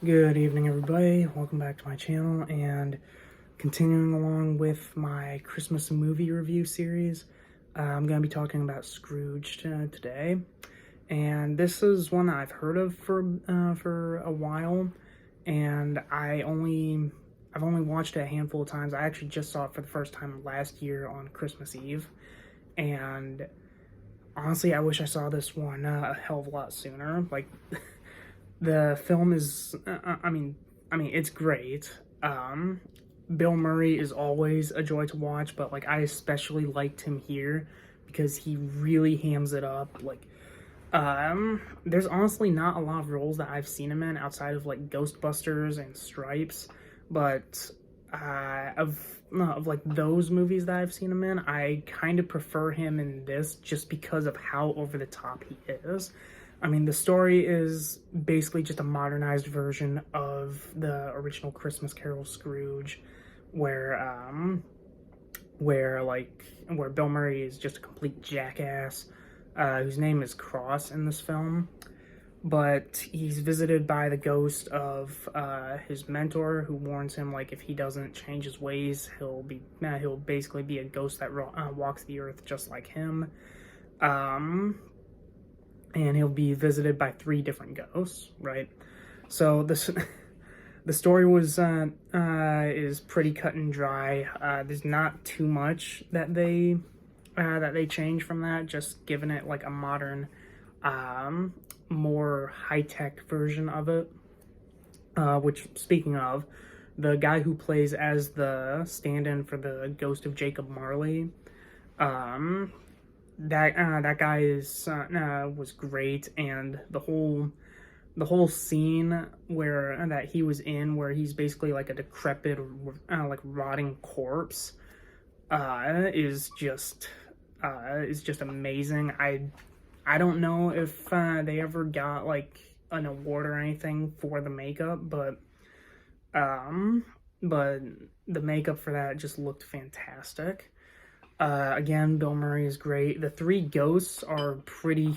Good evening, everybody. Welcome back to my channel and continuing along with my Christmas movie review series. I'm going to be talking about Scrooged today, and this is one that I've heard of for a while, and I've only watched it a handful of times. I actually just saw it for the first time last year on Christmas Eve, and honestly, I wish I saw this one a hell of a lot sooner. Like. The film is, it's great. Bill Murray is always a joy to watch, but like I especially liked him here because he really hams it up. There's honestly not a lot of roles that I've seen him in outside of like Ghostbusters and Stripes, but of like those movies that I've seen him in, I kind of prefer him in this just because of how over the top he is. I mean, the story is basically just a modernized version of the original Christmas Carol Scrooge, where where Bill Murray is just a complete jackass, whose name is Cross in this film. But he's visited by the ghost of his mentor, who warns him like if he doesn't change his ways, he'll basically be a ghost that walks the earth just like him. And he'll be visited by 3 different ghosts, right? So this the story is pretty cut and dry. There's not too much that they change from that, just giving it like a modern, more high-tech version of it. Which, speaking of, the guy who plays as the stand-in for the ghost of Jacob Marley, that guy was great, and the whole scene that he was in, where he's basically like a decrepit, like rotting corpse, is just amazing. I don't know if they ever got like an award or anything for the makeup, but the makeup for that just looked fantastic. Again, Bill Murray is great. The 3 ghosts are pretty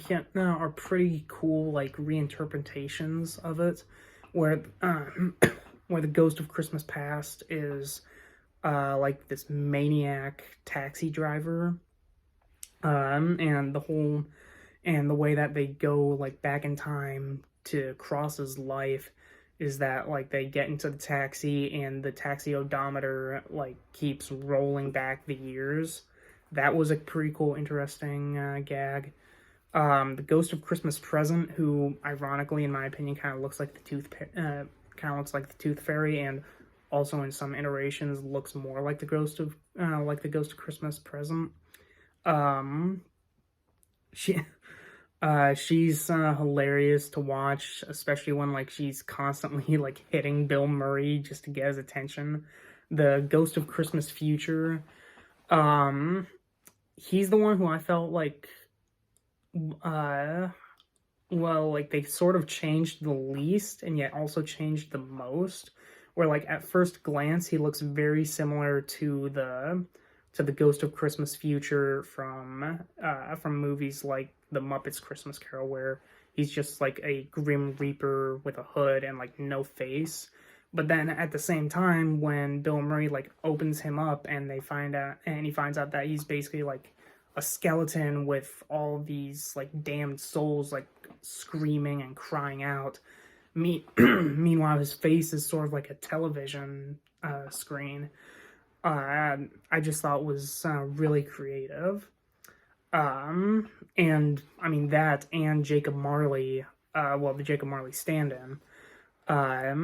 cool, like reinterpretations of it, where where the ghost of Christmas Past is like this maniac taxi driver, and the way that they go like back in time to Cross's life is that like they get into the taxi and the taxi odometer like keeps rolling back the years. That was a pretty cool, interesting gag. The Ghost of Christmas Present, who ironically, in my opinion, kind of looks like the Tooth Fairy, and also in some iterations looks more like the Ghost of Christmas Present. She she's hilarious to watch, especially when like she's constantly like hitting Bill Murray just to get his attention. The Ghost of Christmas Future, he's the one who I felt like like they sort of changed the least and yet also changed the most, where like at first glance he looks very similar to the Ghost of Christmas Future from movies like The Muppets Christmas Carol, where he's just like a Grim Reaper with a hood and like no face. But then at the same time, when Bill Murray like opens him up and he finds out that he's basically like a skeleton with all these like damned souls like screaming and crying out. Meanwhile, his face is sort of like a television screen. I just thought was really creative. And I mean that and Jacob Marley, the Jacob Marley stand-in, I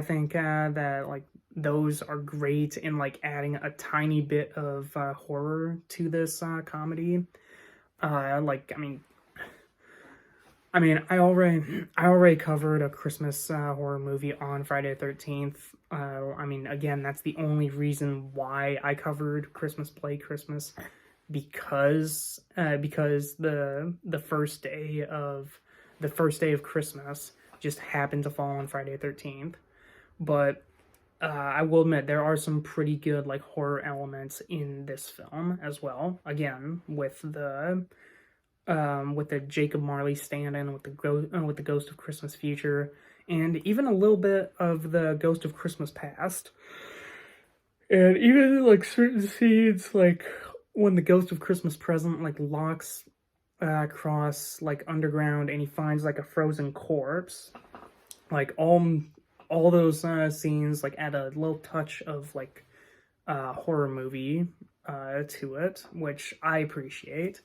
think that like those are great in like adding a tiny bit of horror to this comedy. I already covered a Christmas horror movie on Friday the 13th. Again, that's the only reason why I covered Christmas Play Christmas, because the first day of Christmas just happened to fall on Friday the 13th. But I will admit there are some pretty good like horror elements in this film as well. Again, with the Jacob Marley stand-in, with the Ghost of Christmas Future, and even a little bit of the Ghost of Christmas Past. And even like certain scenes, like when the Ghost of Christmas Present like locks across like underground, and he finds like a frozen corpse, like all those scenes like add a little touch of like horror movie to it, which I appreciate.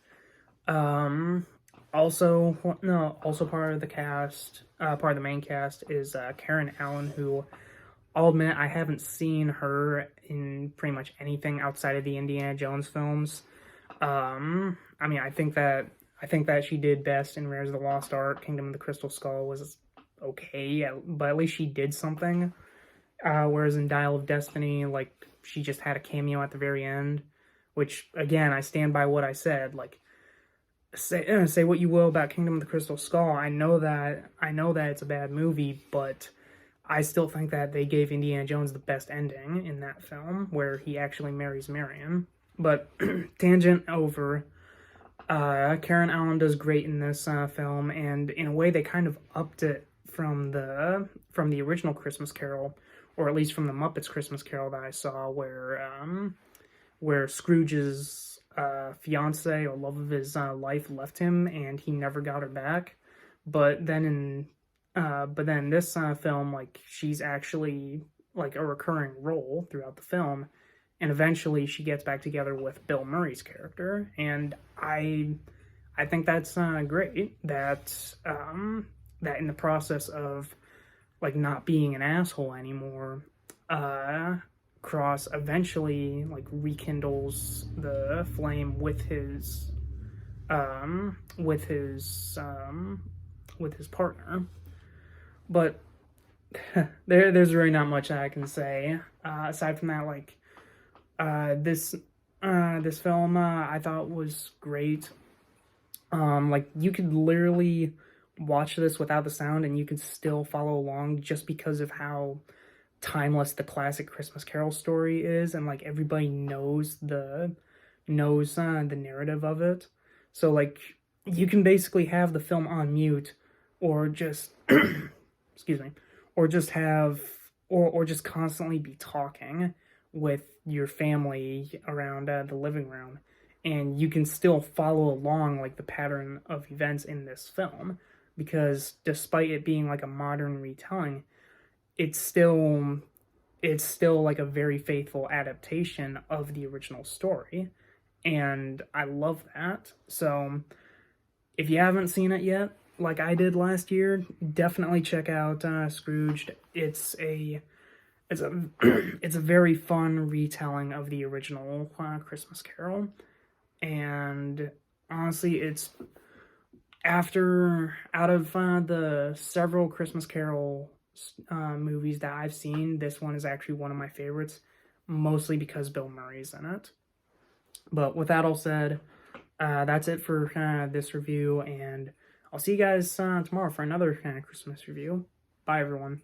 Um, also part of the cast, part of the main cast is Karen Allen, who I'll admit I haven't seen her in pretty much anything outside of the Indiana Jones films. I mean, I think that she did best in Rares of the Lost Ark. Kingdom of the Crystal Skull was okay, but at least she did something. Whereas in Dial of Destiny, like she just had a cameo at the very end, which again I stand by what I said. Like say what you will about Kingdom of the Crystal Skull, I know that it's a bad movie, but I still think that they gave Indiana Jones the best ending in that film, where he actually marries Marion. But tangent over. Karen Allen does great in this film, and in a way, they kind of upped it from the original Christmas Carol, or at least from the Muppets Christmas Carol that I saw, where Scrooge's fiance or love of his life left him, and he never got her back. But then in this film, like she's actually like a recurring role throughout the film, and eventually she gets back together with Bill Murray's character, and I think that's great that that in the process of like not being an asshole anymore, Cross eventually like rekindles the flame with his partner. But there's really not much I can say aside from that. Like this film I thought was great. Like you could literally watch this without the sound and you could still follow along, just because of how timeless the classic Christmas Carol story is, and like everybody knows the narrative of it. So like you can basically have the film on mute, or just excuse me, or just have or just constantly be talking with your family around the living room, and you can still follow along like the pattern of events in this film, because despite it being like a modern retelling, it's still like a very faithful adaptation of the original story, and I love that. So if you haven't seen it yet, like I did last year, definitely check out Scrooged. It's a it's a very fun retelling of the original Christmas Carol, and honestly, it's out of the several Christmas Carol movies that I've seen, this one is actually one of my favorites, mostly because Bill Murray's in it. But with that all said, that's it for this review, and I'll see you guys tomorrow for another Christmas review. Bye, everyone.